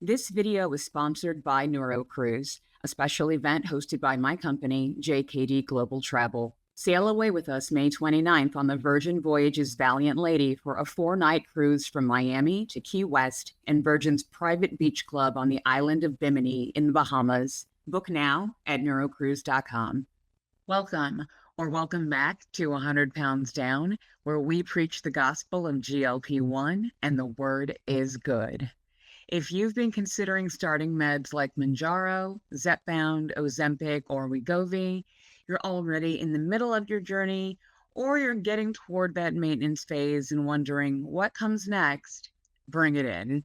This video is sponsored by NeuroCruise, a special event hosted by my company, JKD Global Travel. Sail away with us May 29th on the Virgin Voyages Valiant Lady for a 4-night cruise from Miami to Key West and Virgin's private beach club on the island of Bimini in the Bahamas. Book now at neurocruise.com. Welcome back to 100 Pounds Down, where we preach the gospel of GLP-1 and the word is good. If you've been considering starting meds like Mounjaro, Zepbound, Ozempic, or Wegovy, you're already in the middle of your journey, or you're getting toward that maintenance phase and wondering what comes next, bring it in.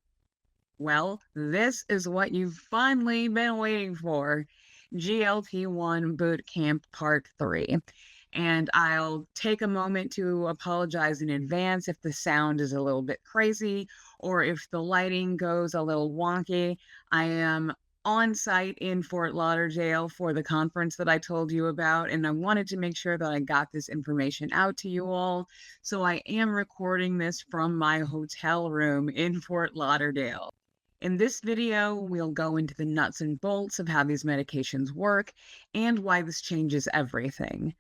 Well, this is what you've finally been waiting for, GLP-1 Bootcamp Part 3. And I'll take a moment to apologize in advance if the sound is a little bit crazy or if the lighting goes a little wonky. I am on site in Fort Lauderdale for the conference that I told you about, and I wanted to make sure that I got this information out to you all. So I am recording this from my hotel room in Fort Lauderdale. In this video, we'll go into the nuts and bolts of how these medications work and why this changes everything.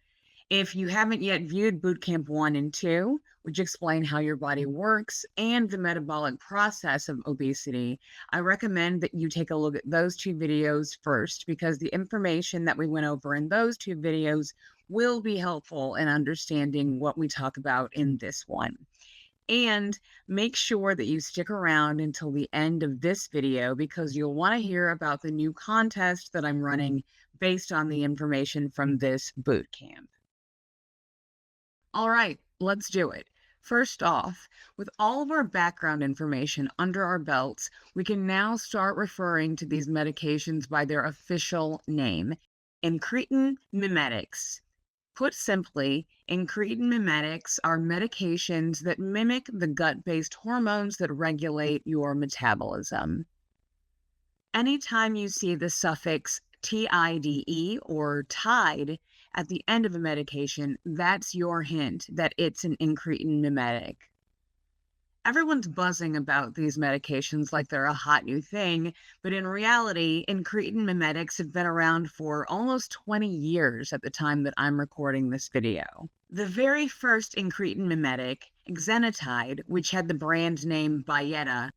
If you haven't yet viewed Bootcamp 1 and 2, which explain how your body works and the metabolic process of obesity, I recommend that you take a look at those two videos first, because the information that we went over in those two videos will be helpful in understanding what we talk about in this one. And make sure that you stick around until the end of this video, because you'll want to hear about the new contest that I'm running based on the information from this bootcamp. All right, let's do it. First off, with all of our background information under our belts, we can now start referring to these medications by their official name, incretin mimetics. Put simply, incretin mimetics are medications that mimic the gut-based hormones that regulate your metabolism. Anytime you see the suffix TIDE or tide at the end of a medication, that's your hint that it's an incretin mimetic. Everyone's buzzing about these medications like they're a hot new thing, but in reality, incretin mimetics have been around for almost 20 years at the time that I'm recording this video. The very first incretin mimetic, exenatide, which had the brand name Byetta,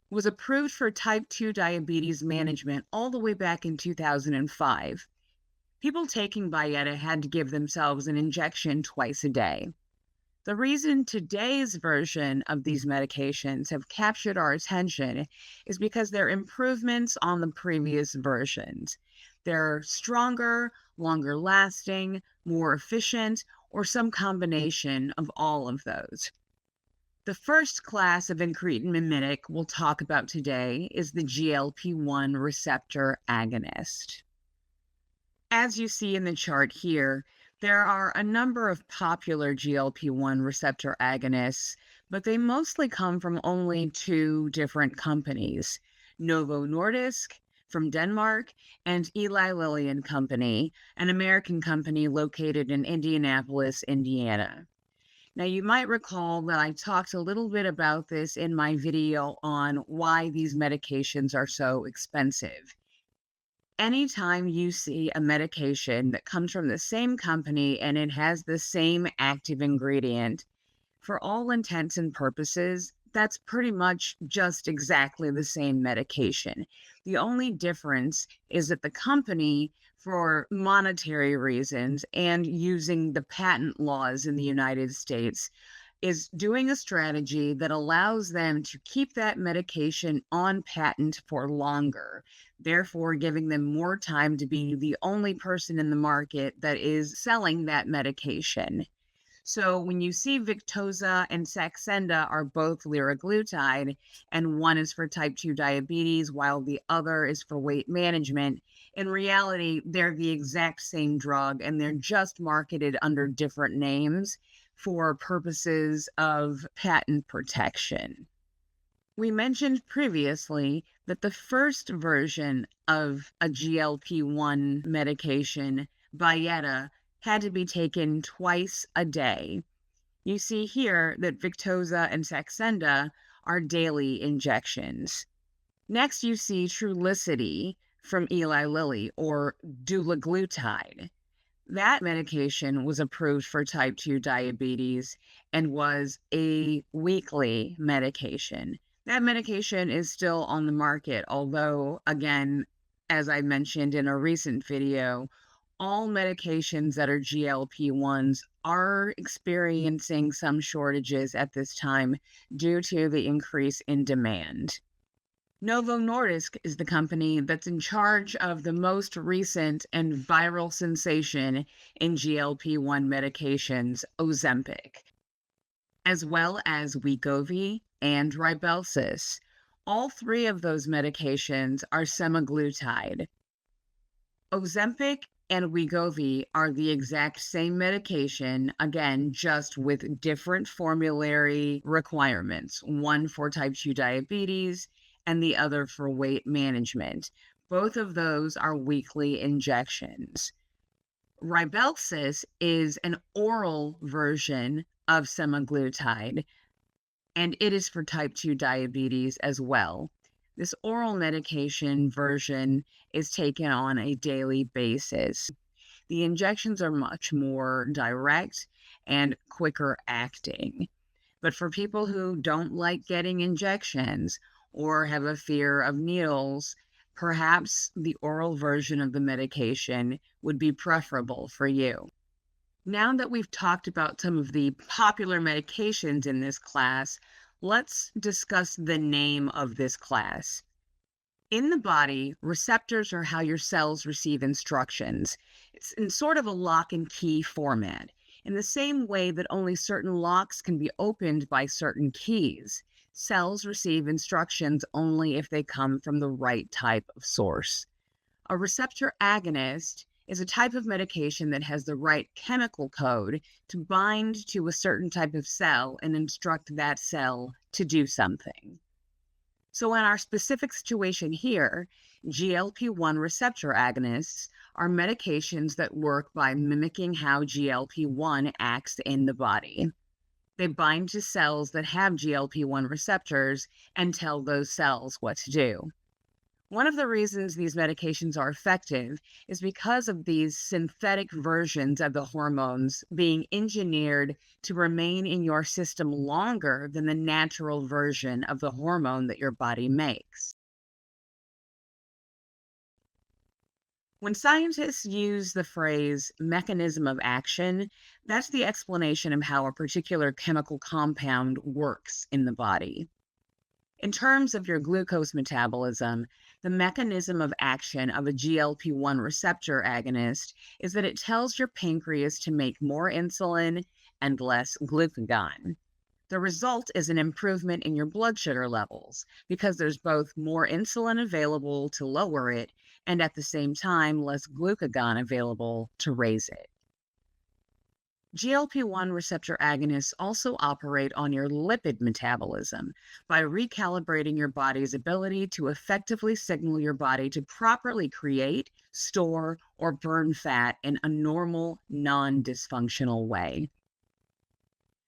was approved for type 2 diabetes management all the way back in 2005. People taking Byetta had to give themselves an injection twice a day. The reason today's version of these medications have captured our attention is because they're improvements on the previous versions. They're stronger, longer lasting, more efficient, or some combination of all of those. The first class of incretin mimetic we'll talk about today is the GLP-1 receptor agonist. As you see in the chart here, there are a number of popular GLP-1 receptor agonists, but they mostly come from only two different companies, Novo Nordisk from Denmark and Eli Lilly and Company, an American company located in Indianapolis, Indiana. Now, you might recall that I talked a little bit about this in my video on why these medications are so expensive. Anytime you see a medication that comes from the same company and it has the same active ingredient, for all intents and purposes, that's pretty much just exactly the same medication. The only difference is that the company, for monetary reasons and using the patent laws in the United States, is doing a strategy that allows them to keep that medication on patent for longer, therefore giving them more time to be the only person in the market that is selling that medication. So when you see Victoza and Saxenda are both liraglutide, and one is for type 2 diabetes while the other is for weight management, in reality, they're the exact same drug and they're just marketed under different names for purposes of patent protection. We mentioned previously that the first version of a GLP-1 medication, Byetta, had to be taken twice a day. You see here that Victoza and Saxenda are daily injections. Next, you see Trulicity from Eli Lilly, or dulaglutide. That medication was approved for type 2 diabetes and was a weekly medication. That medication is still on the market, although, again, as I mentioned in a recent video, all medications that are GLP-1s are experiencing some shortages at this time due to the increase in demand. Novo Nordisk is the company that's in charge of the most recent and viral sensation in GLP-1 medications, Ozempic, as well as Wegovy and Rybelsus. All three of those medications are semaglutide. Ozempic and Wegovy are the exact same medication, again, just with different formulary requirements, one for type 2 diabetes and the other for weight management. Both of those are weekly injections. Rybelsus is an oral version of semaglutide, and it is for type 2 diabetes as well. This oral medication version is taken on a daily basis. The injections are much more direct and quicker acting. But for people who don't like getting injections or have a fear of needles, perhaps the oral version of the medication would be preferable for you. Now that we've talked about some of the popular medications in this class, let's discuss the name of this class. In the body, receptors are how your cells receive instructions. It's in sort of a lock and key format, in the same way that only certain locks can be opened by certain keys. Cells receive instructions only if they come from the right type of source. A receptor agonist is a type of medication that has the right chemical code to bind to a certain type of cell and instruct that cell to do something. So in our specific situation here, GLP-1 receptor agonists are medications that work by mimicking how GLP-1 acts in the body. They bind to cells that have GLP-1 receptors and tell those cells what to do. One of the reasons these medications are effective is because of these synthetic versions of the hormones being engineered to remain in your system longer than the natural version of the hormone that your body makes. When scientists use the phrase mechanism of action, that's the explanation of how a particular chemical compound works in the body. In terms of your glucose metabolism, the mechanism of action of a GLP-1 receptor agonist is that it tells your pancreas to make more insulin and less glucagon. The result is an improvement in your blood sugar levels because there's both more insulin available to lower it and at the same time less glucagon available to raise it. GLP-1 receptor agonists also operate on your lipid metabolism by recalibrating your body's ability to effectively signal your body to properly create, store, or burn fat in a normal, non-dysfunctional way.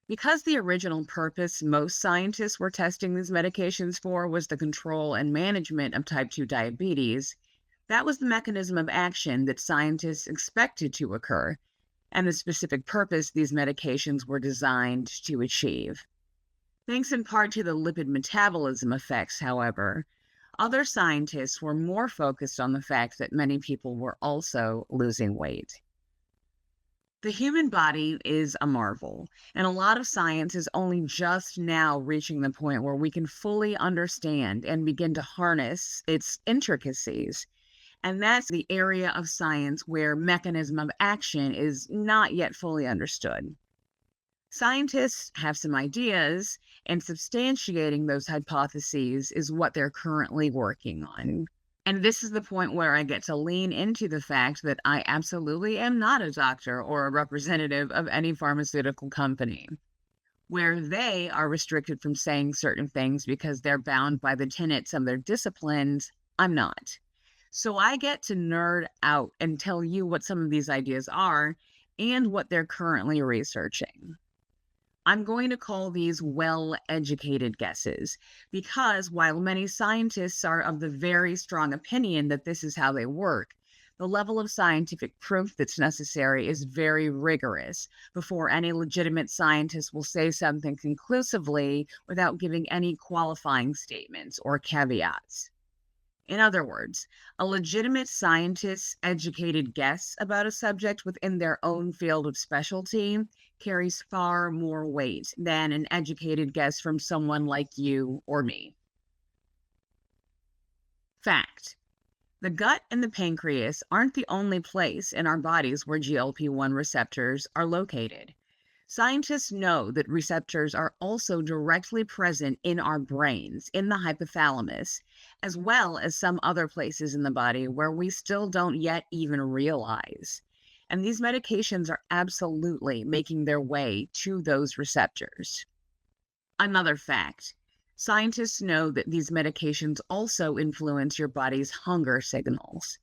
Because the original purpose most scientists were testing these medications for was the control and management of type 2 diabetes, that was the mechanism of action that scientists expected to occur, and the specific purpose these medications were designed to achieve. Thanks in part to the lipid metabolism effects, however, other scientists were more focused on the fact that many people were also losing weight. The human body is a marvel, and a lot of science is only just now reaching the point where we can fully understand and begin to harness its intricacies. And that's the area of science where mechanism of action is not yet fully understood. Scientists have some ideas, and substantiating those hypotheses is what they're currently working on. And this is the point where I get to lean into the fact that I absolutely am not a doctor or a representative of any pharmaceutical company. Where they are restricted from saying certain things because they're bound by the tenets of their disciplines, I'm not. So I get to nerd out and tell you what some of these ideas are and what they're currently researching. I'm going to call these well-educated guesses because while many scientists are of the very strong opinion that this is how they work, the level of scientific proof that's necessary is very rigorous before any legitimate scientist will say something conclusively without giving any qualifying statements or caveats. In other words, a legitimate scientist's educated guess about a subject within their own field of specialty carries far more weight than an educated guess from someone like you or me. Fact: the gut and the pancreas aren't the only place in our bodies where GLP-1 receptors are located. Scientists know that receptors are also directly present in our brains, in the hypothalamus, as well as some other places in the body where we still don't yet even realize. And these medications are absolutely making their way to those receptors. Another fact: scientists know that these medications also influence your body's hunger signals.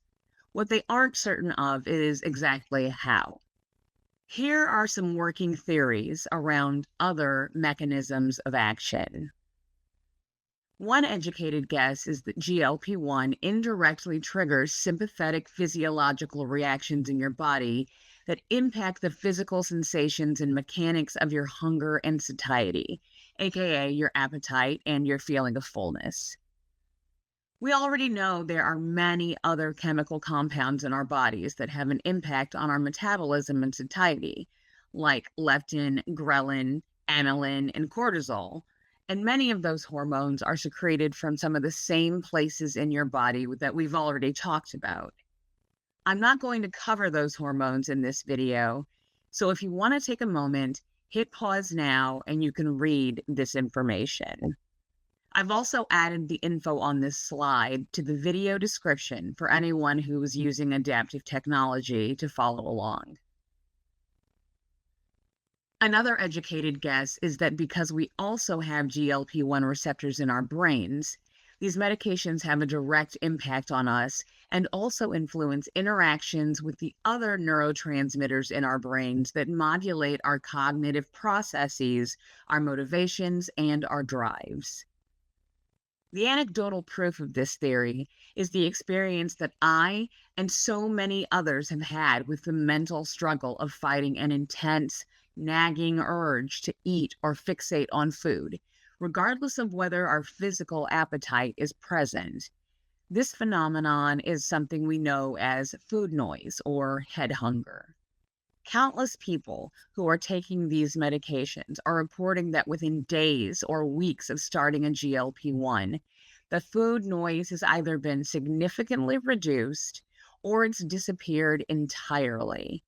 What they aren't certain of is exactly how. Here are some working theories around other mechanisms of action. One educated guess is that GLP-1 indirectly triggers sympathetic physiological reactions in your body that impact the physical sensations and mechanics of your hunger and satiety, aka your appetite and your feeling of fullness. We already know there are many other chemical compounds in our bodies that have an impact on our metabolism and satiety, like leptin, ghrelin, amylin, and cortisol. And many of those hormones are secreted from some of the same places in your body that we've already talked about. I'm not going to cover those hormones in this video, so if you want to take a moment, hit pause now and you can read this information. I've also added the info on this slide to the video description for anyone who is using adaptive technology to follow along. Another educated guess is that because we also have GLP-1 receptors in our brains, these medications have a direct impact on us and also influence interactions with the other neurotransmitters in our brains that modulate our cognitive processes, our motivations, and our drives. The anecdotal proof of this theory is the experience that I and so many others have had with the mental struggle of fighting an intense, nagging urge to eat or fixate on food, regardless of whether our physical appetite is present. This phenomenon is something we know as food noise or head hunger. Countless people who are taking these medications are reporting that within days or weeks of starting a GLP-1, the food noise has either been significantly reduced or it's disappeared entirely.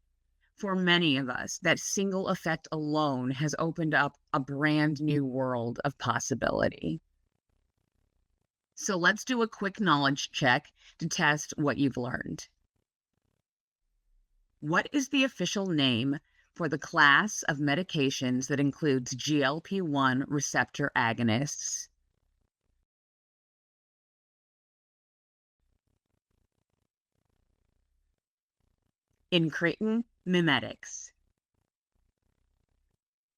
For many of us, that single effect alone has opened up a brand new world of possibility. So let's do a quick knowledge check to test what you've learned. What is the official name for the class of medications that includes GLP-1 receptor agonists? Incretin mimetics.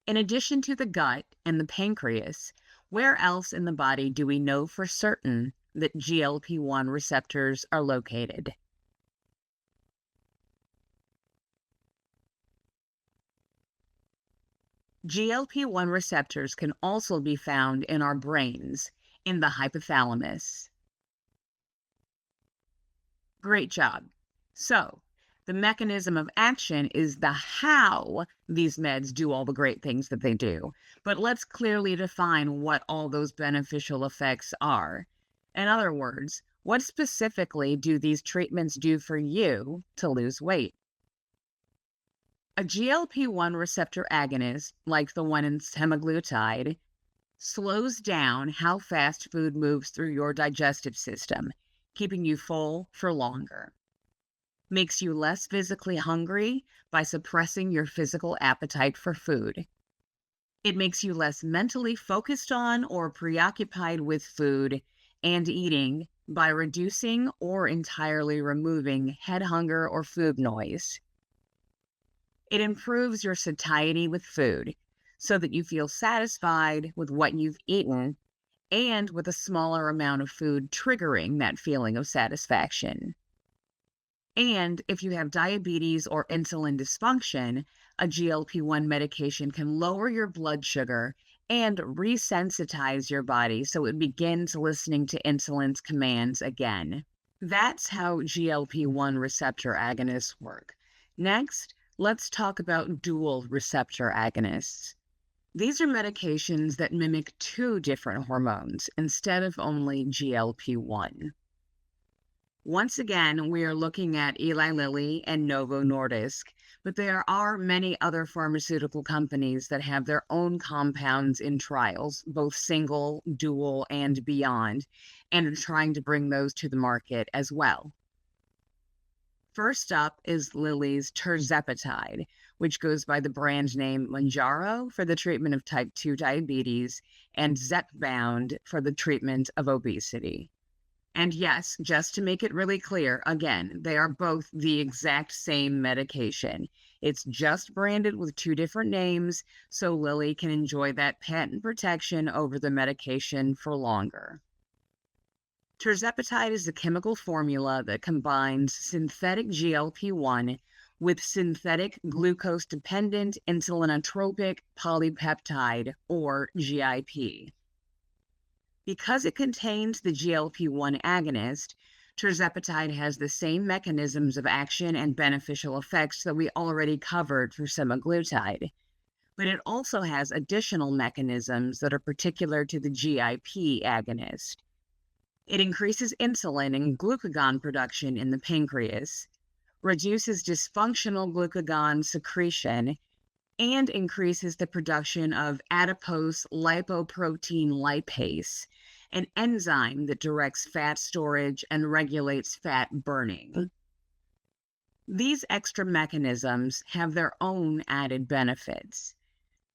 In addition to the gut and the pancreas, where else in the body do we know for certain that GLP-1 receptors are located? GLP-1 receptors can also be found in our brains, in the hypothalamus. Great job. So, the mechanism of action is the how these meds do all the great things that they do. But let's clearly define what all those beneficial effects are. In other words, what specifically do these treatments do for you to lose weight? A GLP-1 receptor agonist, like the one in semaglutide, slows down how fast food moves through your digestive system, keeping you full for longer. Makes you less physically hungry by suppressing your physical appetite for food. It makes you less mentally focused on or preoccupied with food and eating by reducing or entirely removing head hunger or food noise. It improves your satiety with food, so that you feel satisfied with what you've eaten and with a smaller amount of food triggering that feeling of satisfaction. And if you have diabetes or insulin dysfunction, a GLP-1 medication can lower your blood sugar and resensitize your body so it begins listening to insulin's commands again. That's how GLP-1 receptor agonists work. Next, let's talk about dual receptor agonists. These are medications that mimic two different hormones instead of only GLP-1. Once again, we are looking at Eli Lilly and Novo Nordisk, but there are many other pharmaceutical companies that have their own compounds in trials, both single, dual, and beyond, and are trying to bring those to the market as well. First up is Lilly's tirzepatide, which goes by the brand name Mounjaro for the treatment of type 2 diabetes and Zepbound for the treatment of obesity. And yes, just to make it really clear, again, they are both the exact same medication. It's just branded with two different names, so Lilly can enjoy that patent protection over the medication for longer. Tirzepatide is a chemical formula that combines synthetic GLP-1 with synthetic glucose-dependent insulinotropic polypeptide, or GIP. Because it contains the GLP-1 agonist, tirzepatide has the same mechanisms of action and beneficial effects that we already covered for semaglutide, but it also has additional mechanisms that are particular to the GIP agonist. It increases insulin and glucagon production in the pancreas, reduces dysfunctional glucagon secretion, and increases the production of adipose lipoprotein lipase, an enzyme that directs fat storage and regulates fat burning. These extra mechanisms have their own added benefits.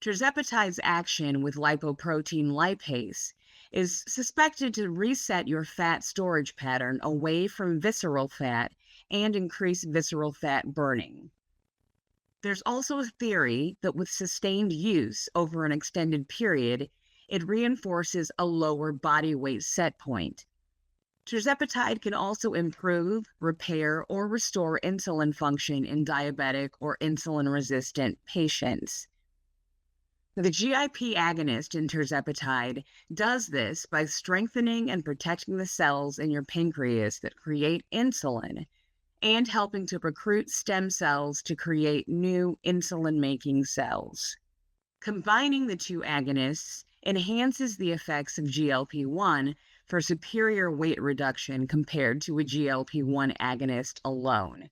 Tirzepatide's action with lipoprotein lipase is suspected to reset your fat storage pattern away from visceral fat and increase visceral fat burning. There's also a theory that with sustained use over an extended period, it reinforces a lower body weight set point. Tirzepatide can also improve, repair, or restore insulin function in diabetic or insulin-resistant patients. The GIP agonist in tirzepatide does this by strengthening and protecting the cells in your pancreas that create insulin, and helping to recruit stem cells to create new insulin-making cells. Combining the two agonists enhances the effects of GLP-1 for superior weight reduction compared to a GLP-1 agonist alone.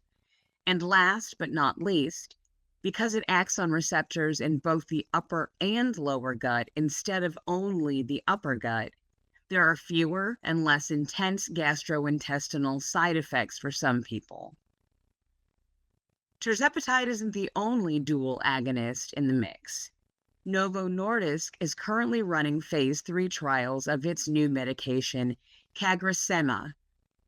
And last but not least, because it acts on receptors in both the upper and lower gut instead of only the upper gut, there are fewer and less intense gastrointestinal side effects for some people. Tirzepatide isn't the only dual agonist in the mix. Novo Nordisk is currently running phase 3 trials of its new medication, CagriSema,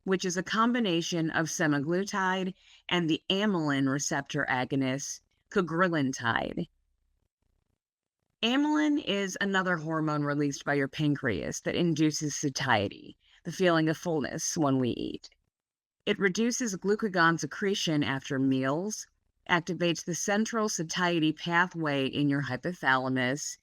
which is a combination of semaglutide and the amylin receptor agonist, cagrilintide. Amylin is another hormone released by your pancreas that induces satiety, the feeling of fullness when we eat. It reduces glucagon secretion after meals, activates the central satiety pathway in your hypothalamus,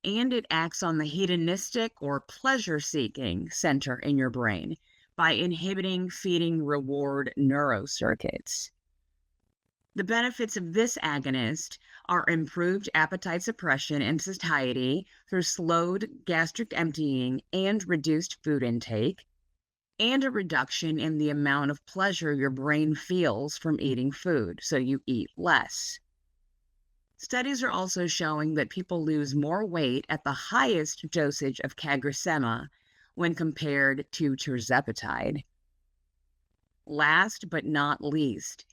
and it acts on the hedonistic or pleasure-seeking center in your brain by inhibiting feeding reward neurocircuits. The benefits of this agonist are improved appetite suppression and satiety through slowed gastric emptying and reduced food intake, and a reduction in the amount of pleasure your brain feels from eating food, so you eat less. Studies are also showing that people lose more weight at the highest dosage of CagriSema when compared to tirzepatide. Last but not least,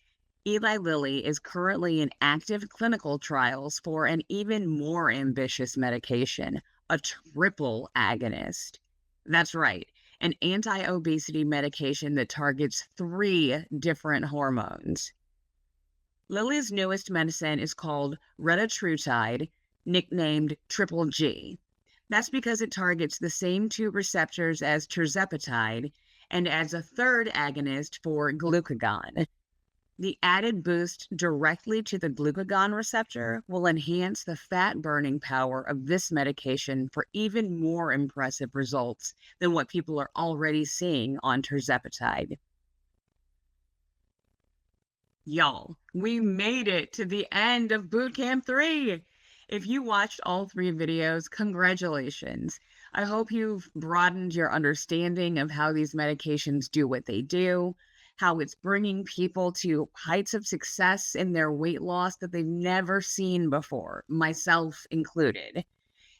Eli Lilly is currently in active clinical trials for an even more ambitious medication, a triple agonist. That's right, an anti-obesity medication that targets 3 different hormones. Lilly's newest medicine is called retatrutide, nicknamed Triple G. That's because it targets the same two receptors as tirzepatide and adds a third agonist for glucagon. The added boost directly to the glucagon receptor will enhance the fat-burning power of this medication for even more impressive results than what people are already seeing on tirzepatide. Y'all, we made it to the end of Bootcamp 3. If you watched all 3 videos, congratulations. I hope you've broadened your understanding of how these medications do what they do, how it's bringing people to heights of success in their weight loss that they've never seen before, myself included,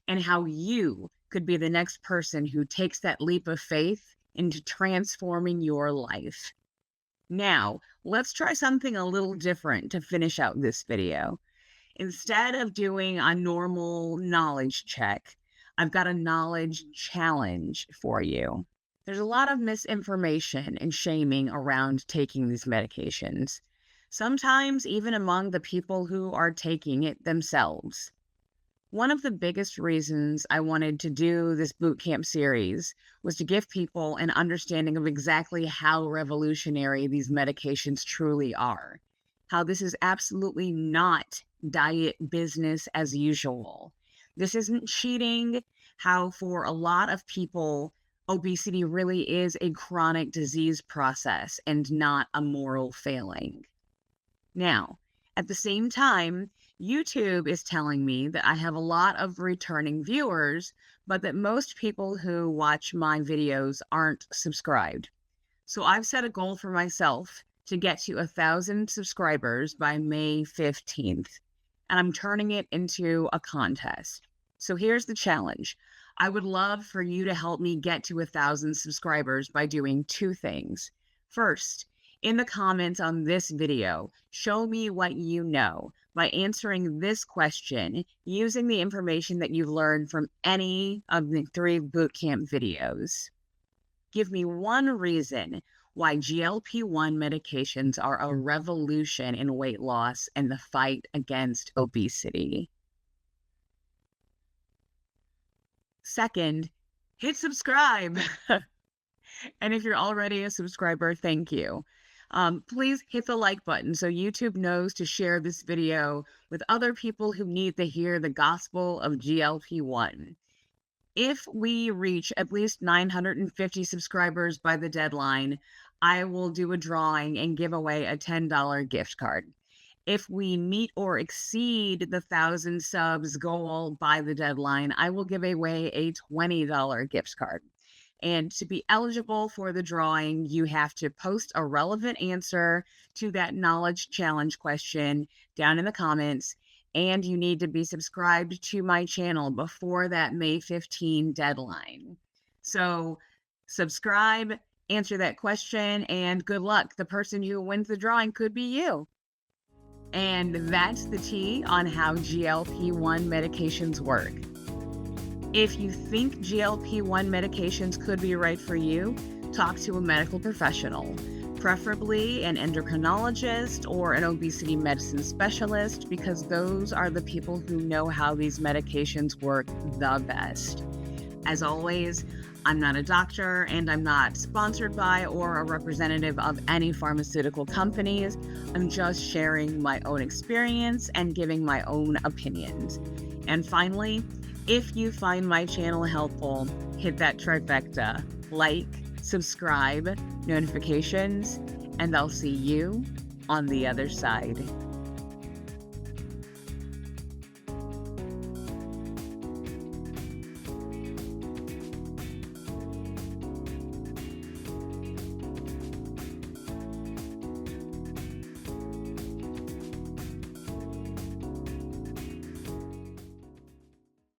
and how you could be the next person who takes that leap of faith into transforming your life. Now, let's try something a little different to finish out this video. Instead of doing a normal knowledge check, I've got a knowledge challenge for you. There's a lot of misinformation and shaming around taking these medications, sometimes even among the people who are taking it themselves. One of the biggest reasons I wanted to do this bootcamp series was to give people an understanding of exactly how revolutionary these medications truly are, how this is absolutely not diet business as usual. This isn't cheating, how for a lot of people, obesity really is a chronic disease process and not a moral failing. Now, at the same time, YouTube is telling me that I have a lot of returning viewers, but that most people who watch my videos aren't subscribed. So I've set a goal for myself to get to 1,000 subscribers by May 15th, and I'm turning it into a contest. So here's the challenge. I would love for you to help me get to 1,000 subscribers by doing 2 things. First, in the comments on this video, show me what you know by answering this question using the information that you've learned from any of the 3 bootcamp videos. Give me one reason why GLP-1 medications are a revolution in weight loss and the fight against obesity. Second, hit subscribe. And if you're already a subscriber, thank you. Please hit the like button so YouTube knows to share this video with other people who need to hear the gospel of GLP-1. If we reach at least 950 subscribers by the deadline, I will do a drawing and give away a $10 gift card. If we meet or exceed the 1,000 subs goal by the deadline, I will give away a $20 gift card. And to be eligible for the drawing, you have to post a relevant answer to that knowledge challenge question down in the comments, and you need to be subscribed to my channel before that May 15 deadline. So subscribe, answer that question, and good luck. The person who wins the drawing could be you. And that's the tea on how GLP-1 medications work. If you think GLP-1 medications could be right for you, talk to a medical professional, preferably an endocrinologist or an obesity medicine specialist, because those are the people who know how these medications work the best. As always, I'm not a doctor and I'm not sponsored by or a representative of any pharmaceutical companies. I'm just sharing my own experience and giving my own opinions. And finally, if you find my channel helpful, hit that trifecta: like, subscribe, notifications, and I'll see you on the other side.